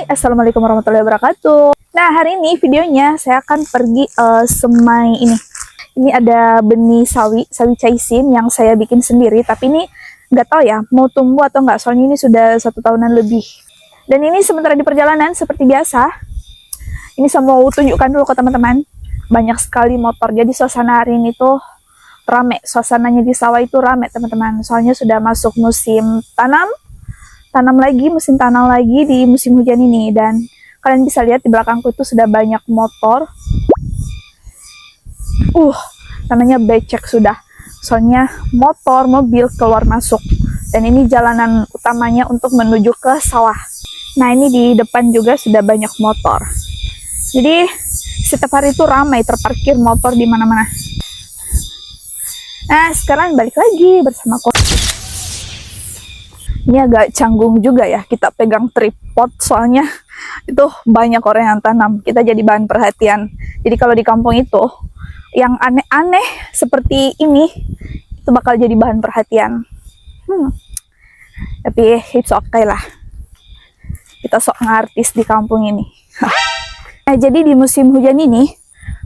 Assalamualaikum warahmatullahi wabarakatuh. Nah, hari ini videonya saya akan pergi semai ini. Ini ada benih sawi caisin yang saya bikin sendiri, tapi ini nggak tahu ya mau tumbuh atau nggak, soalnya ini sudah 1 tahunan lebih. Dan ini sementara di perjalanan seperti biasa. Ini saya mau tunjukkan dulu ke teman-teman. Banyak sekali motor, jadi suasana hari ini tuh rame. Suasananya di sawah itu rame teman-teman, soalnya sudah masuk musim musim tanam lagi di musim hujan ini. Dan kalian bisa lihat di belakangku itu sudah banyak motor. Namanya becek sudah, soalnya motor, mobil keluar masuk. Dan ini jalanan utamanya untuk menuju ke sawah. Nah, ini di depan juga sudah banyak motor. Jadi setiap hari itu ramai, terparkir motor di mana-mana. Nah, sekarang balik lagi bersama aku. Ini agak canggung juga ya kita pegang tripod, soalnya itu banyak orang yang tanam, kita jadi bahan perhatian. Jadi kalau di kampung itu yang aneh-aneh seperti ini itu bakal jadi bahan perhatian. Tapi it's okay lah, kita sok ngartis di kampung ini. Nah, jadi di musim hujan ini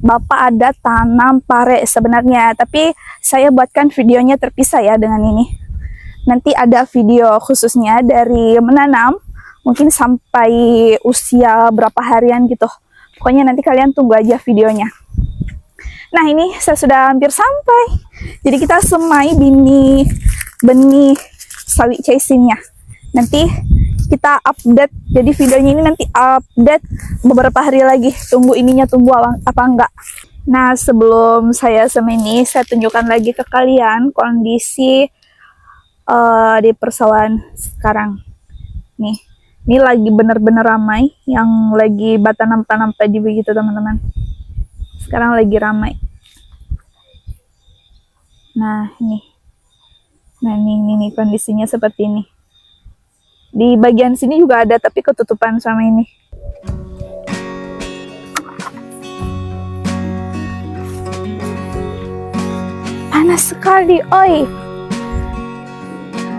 Bapak ada tanam pare sebenarnya, tapi saya buatkan videonya terpisah ya dengan ini. Nanti ada video khususnya dari menanam, mungkin sampai usia berapa harian gitu. Pokoknya nanti kalian tunggu aja videonya. Nah, ini saya sudah hampir sampai. Jadi kita semai benih sawi caisinnya. Nanti kita update. Jadi videonya ini nanti update beberapa hari lagi. Tunggu ininya tumbuh apa enggak. Nah, sebelum saya semai ini, saya tunjukkan lagi ke kalian kondisi di persawahan sekarang. Nih, ini lagi bener-bener ramai, yang lagi tanam padi begitu teman-teman. Sekarang lagi ramai. Nah, ini kondisinya seperti ini. Di bagian sini juga ada, tapi ketutupan sama ini. Panas sekali, oi.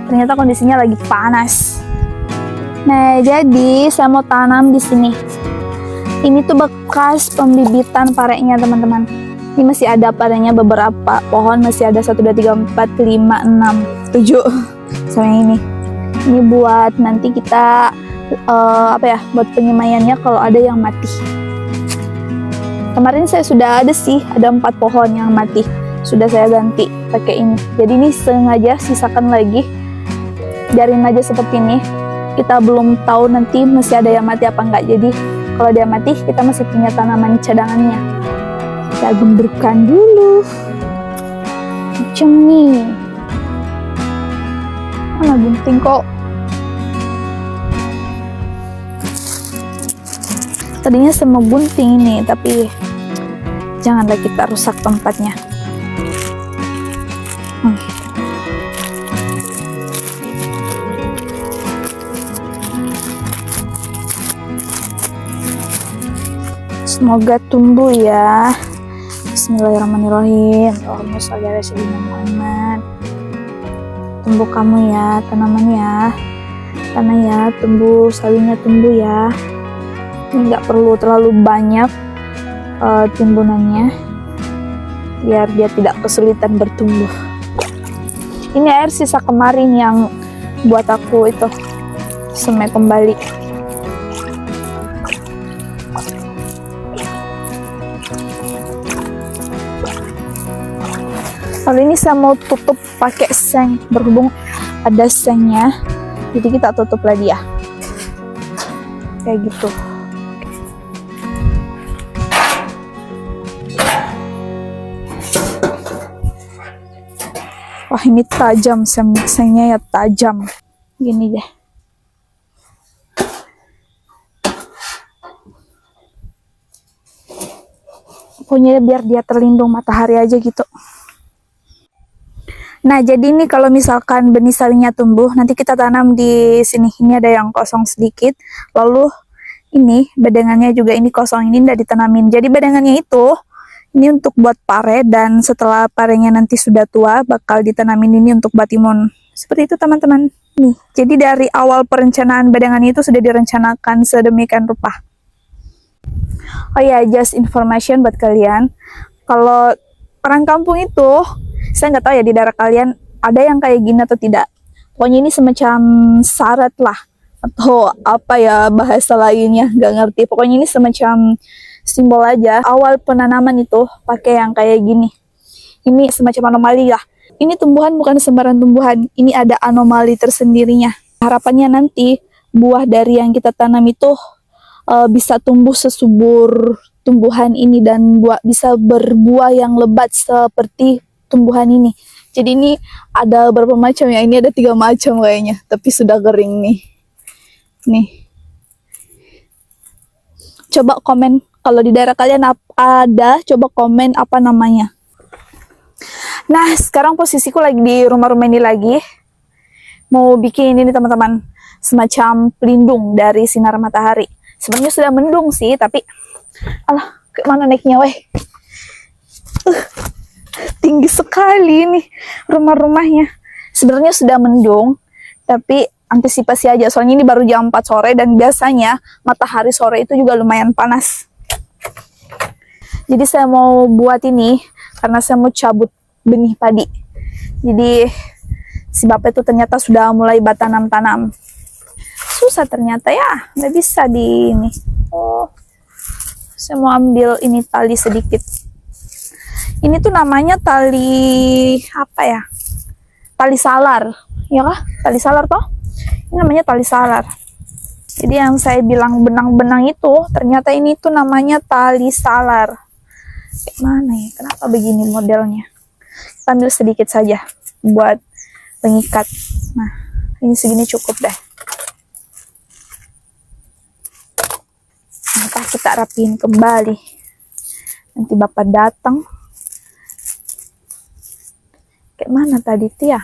Ternyata kondisinya lagi panas. Nah, jadi saya mau tanam di sini. Ini tuh bekas pembibitan parenya teman-teman. Ini masih ada parenya beberapa pohon, masih ada 1, 2, 3, 4, 5, 6, 7. Sama ini. Ini buat nanti kita buat penyemaiannya kalau ada yang mati. Kemarin saya sudah ada 4 pohon yang mati. Sudah saya ganti pakai ini. Jadi ini sengaja sisakan lagi. Biarin aja seperti ini. Kita belum tahu nanti masih ada yang mati apa enggak. Jadi kalau dia mati, kita masih punya tanaman cadangannya. Kita gemburkan dulu. Macam nih. Mana gunting kok? Tadinya saya mau gunting ini, tapi janganlah kita rusak tempatnya. Semoga tumbuh ya. Bismillahirrahmanirrahim. Allahumma sholli ala sayyidina Muhammad. Tumbuh kamu ya, tanaman ya. Tanah ya, tumbuh, sawinya tumbuh ya. Ini nggak perlu terlalu banyak timbunannya, biar dia tidak kesulitan bertumbuh. Ini air sisa kemarin yang buat aku itu semai kembali. Lalu ini saya mau tutup pakai seng, berhubung ada sengnya, jadi kita tutup lagi ya, kayak gitu. Wah, ini tajam, sengnya ya tajam, gini deh. Pokoknya biar dia terlindung matahari aja gitu. Nah, jadi ini kalau misalkan benih sawinya tumbuh, nanti kita tanam di sini. Ini ada yang kosong sedikit. Lalu ini badangannya juga ini kosong, ini udah ditanamin. Jadi badangannya itu ini untuk buat pare, dan setelah parenya nanti sudah tua bakal ditanamin ini untuk batimun. Seperti itu teman-teman. Nih, jadi dari awal perencanaan badangan itu sudah direncanakan sedemikian rupa. Oh ya, just information buat kalian. Kalau orang kampung itu, saya nggak tahu ya di daerah kalian ada yang kayak gini atau tidak. Pokoknya ini semacam syarat lah, atau apa ya bahasa lainnya, nggak ngerti. Pokoknya ini semacam simbol aja. Awal penanaman itu pakai yang kayak gini. Ini semacam anomali lah. Ini tumbuhan bukan sembarang tumbuhan. Ini ada anomali tersendirinya. Harapannya nanti buah dari yang kita tanam itu bisa tumbuh sesubur tumbuhan ini dan bisa berbuah yang lebat seperti tumbuhan ini. Jadi ini ada berapa macam ya? Ini ada 3 macam kayaknya, tapi sudah kering nih. Nih. Coba komen kalau di daerah kalian ada, coba komen apa namanya. Nah, sekarang posisiku lagi di rumah-rumah ini lagi. Mau bikin ini teman-teman, semacam pelindung dari sinar matahari. Sebenarnya sudah mendung sih, tapi alah, ke mana naiknya weh? Tinggi sekali nih rumah-rumahnya. Sebenarnya sudah mendung, tapi antisipasi aja. Soalnya ini baru jam 4 sore dan biasanya matahari sore itu juga lumayan panas. Jadi saya mau buat ini karena saya mau cabut benih padi. Jadi si bapak itu ternyata sudah mulai tanam-tanam. Susah ternyata ya, nggak bisa di ini. Oh, saya mau ambil ini tali sedikit. Ini tuh namanya tali apa ya? Tali salar, ya kah? Tali salar toh? Ini namanya tali salar. Jadi yang saya bilang benang-benang itu, ternyata ini tuh namanya tali salar. Kayak mana ya? Kenapa begini modelnya? Kita ambil sedikit saja buat pengikat. Nah, ini segini cukup deh. Nah, kita rapiin kembali. Nanti bapak datang. Kayak mana tadi tuh ya?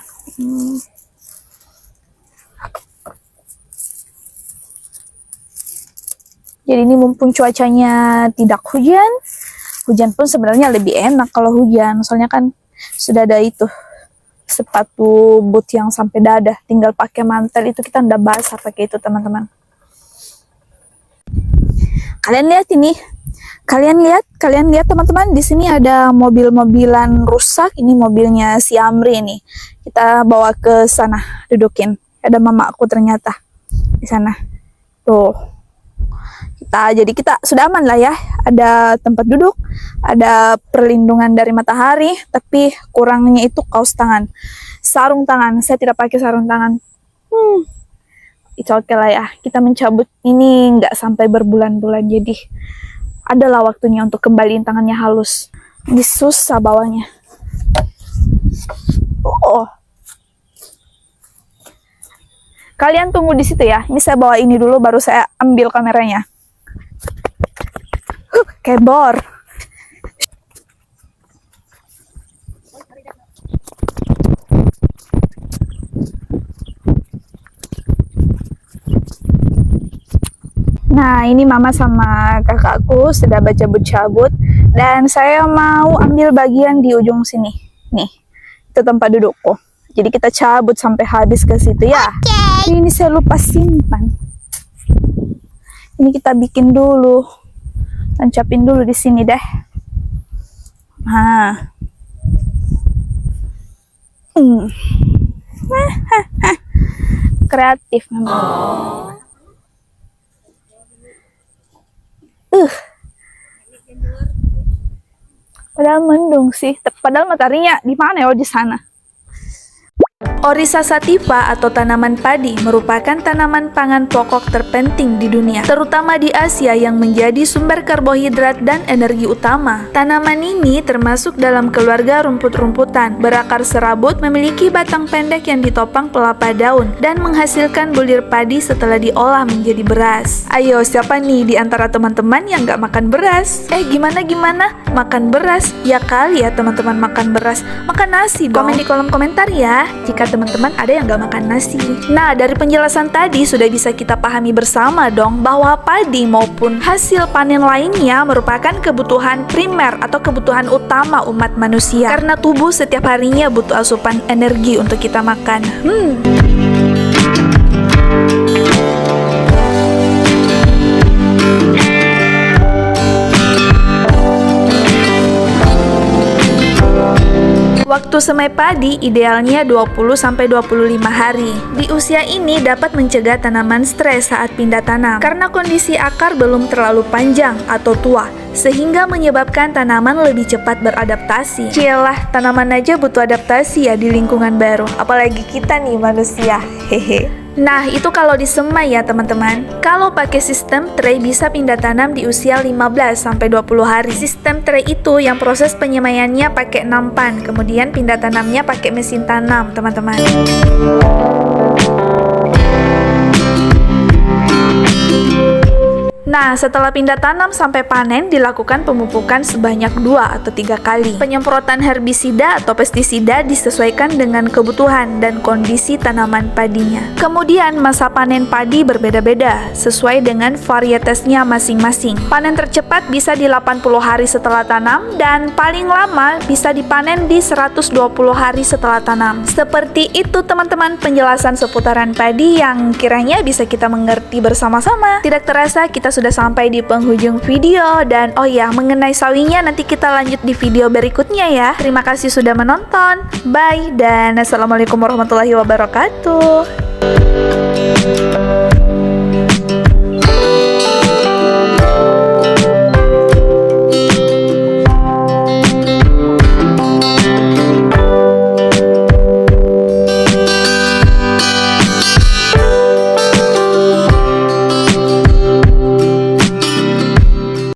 Jadi ini mumpung cuacanya tidak hujan. Hujan pun sebenarnya lebih enak kalau hujan. Soalnya kan sudah ada itu sepatu boot yang sampai dada, tinggal pakai mantel itu kita ndak basah pakai itu teman-teman. Kalian lihat ini, kalian lihat teman-teman, di sini ada mobil-mobilan rusak. Ini mobilnya si Amri nih. Kita bawa ke sana, dudukin. Ada mamaku ternyata di sana. Tuh. Jadi kita sudah aman lah ya, ada tempat duduk, ada perlindungan dari matahari, tapi kurangnya itu kaos tangan, sarung tangan. Saya tidak pakai sarung tangan. It's okay lah ya, kita mencabut ini nggak sampai berbulan-bulan, jadi adalah waktunya untuk kembaliin tangannya halus. Ini susah bawanya. Oh, kalian tunggu di situ ya. Ini saya bawa ini dulu, baru saya ambil kameranya. Kebor. Nah, ini mama sama kakakku sudah cabut-cabut dan saya mau ambil bagian di ujung sini. Nih, itu tempat dudukku. Jadi kita cabut sampai habis ke situ ya. Okay. Ini saya lupa simpan. Ini kita bikin dulu. Tancapin dulu di sini deh. Nah. Kreatif memang. Padahal mendung sih. Padahal mataharinya di mana ya? Oh, di sana. Oryza sativa atau tanaman padi merupakan tanaman pangan pokok terpenting di dunia, terutama di Asia yang menjadi sumber karbohidrat dan energi utama. Tanaman ini termasuk dalam keluarga rumput-rumputan, berakar serabut, memiliki batang pendek yang ditopang pelapa daun, dan menghasilkan bulir padi setelah diolah menjadi beras. Ayo, siapa nih di antara teman-teman yang gak makan beras? Gimana? Makan beras? Ya kali ya teman-teman makan beras. Makan nasi dong. Komen di kolom komentar ya jika teman-teman ada yang gak makan nasi. Nah, dari penjelasan tadi sudah bisa kita pahami bersama dong bahwa padi maupun hasil panen lainnya merupakan kebutuhan primer atau kebutuhan utama umat manusia, karena tubuh setiap harinya butuh asupan energi untuk kita makan. Waktu semai padi idealnya 20-25 hari. Di usia ini dapat mencegah tanaman stres saat pindah tanam karena kondisi akar belum terlalu panjang atau tua, sehingga menyebabkan tanaman lebih cepat beradaptasi. Cielah, tanaman aja butuh adaptasi ya di lingkungan baru, apalagi kita nih manusia. Hehe. Nah, itu kalau disemai ya teman-teman. Kalau pakai sistem tray bisa pindah tanam di usia 15-20 hari. Sistem tray itu yang proses penyemaiannya pakai nampan, kemudian pindah tanamnya pakai mesin tanam, teman-teman. Nah, setelah pindah tanam sampai panen dilakukan pemupukan sebanyak 2 atau 3 kali. Penyemprotan herbisida atau pestisida disesuaikan dengan kebutuhan dan kondisi tanaman padinya. Kemudian masa panen padi berbeda-beda sesuai dengan varietesnya masing-masing. Panen tercepat bisa di 80 hari setelah tanam dan paling lama bisa dipanen di 120 hari setelah tanam. Seperti itu teman-teman penjelasan seputaran padi yang kiranya bisa kita mengerti bersama-sama. Tidak terasa kita sudah sampai di penghujung video dan oh ya, mengenai sawinya nanti kita lanjut di video berikutnya ya. Terima kasih sudah menonton. Bye dan assalamualaikum warahmatullahi wabarakatuh.